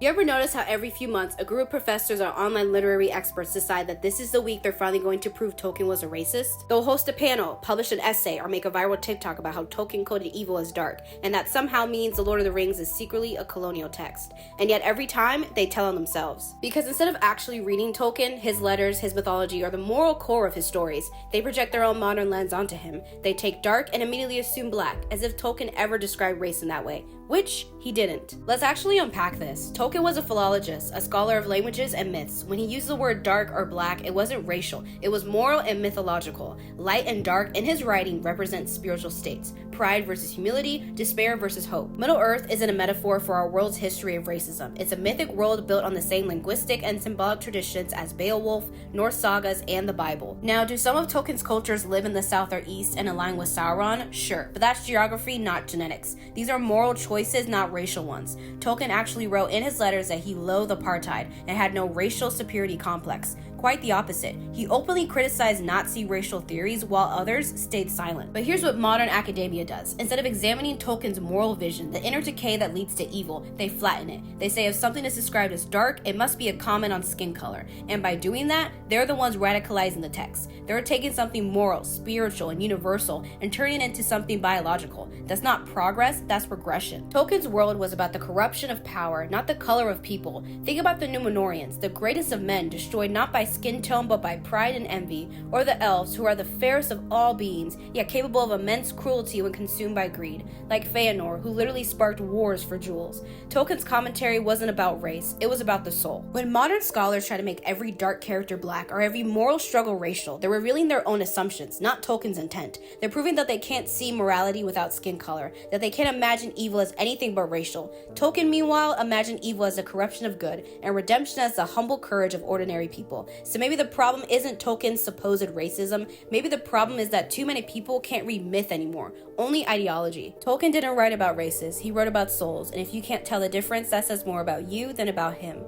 You ever notice how every few months a group of professors or online literary experts decide that this is the week they're finally going to prove Tolkien was a racist? They'll host a panel, publish an essay, or make a viral TikTok about how Tolkien coded evil as dark, and that somehow means The Lord of the Rings is secretly a colonial text. And yet every time, they tell on themselves. Because instead of actually reading Tolkien, his letters, his mythology, or the moral core of his stories, they project their own modern lens onto him. They take dark and immediately assume black, as if Tolkien ever described race in that way, which he didn't. Let's actually unpack this. Tolkien was a philologist, a scholar of languages and myths. When he used the word dark or black, it wasn't racial, it was moral and mythological. Light and dark in his writing represent spiritual states, pride versus humility, despair versus hope. Middle-earth isn't a metaphor for our world's history of racism. It's a mythic world built on the same linguistic and symbolic traditions as Beowulf, Norse sagas, and the Bible. Now, do some of Tolkien's cultures live in the south or east and align with Sauron? Sure, but that's geography, not genetics. These are moral choices, not racial ones. Tolkien actually wrote in his letters that he loathed apartheid and had no racial superiority complex. Quite the opposite. He openly criticized Nazi racial theories while others stayed silent. But here's what modern academia does. Instead of examining Tolkien's moral vision, the inner decay that leads to evil, they flatten it. They say if something is described as dark, it must be a comment on skin color. And by doing that, they're the ones radicalizing the text. They're taking something moral, spiritual, and universal and turning it into something biological. That's not progress, that's regression. Tolkien's world was about the corruption of power, not the color of people. Think about the Númenóreans, the greatest of men, destroyed not by skin tone but by pride and envy, or the elves, who are the fairest of all beings, yet capable of immense cruelty when consumed by greed, like Feanor, who literally sparked wars for jewels. Tolkien's commentary wasn't about race, it was about the soul. When modern scholars try to make every dark character black or every moral struggle racial, they're revealing their own assumptions, not Tolkien's intent. They're proving that they can't see morality without skin color, that they can't imagine evil as anything but racial. Tolkien, meanwhile, imagined evil as a corruption of good, and redemption as the humble courage of ordinary people. So maybe the problem isn't Tolkien's supposed racism, maybe the problem is that too many people can't read myth anymore, only ideology. Tolkien didn't write about races, he wrote about souls, and if you can't tell the difference, that says more about you than about him.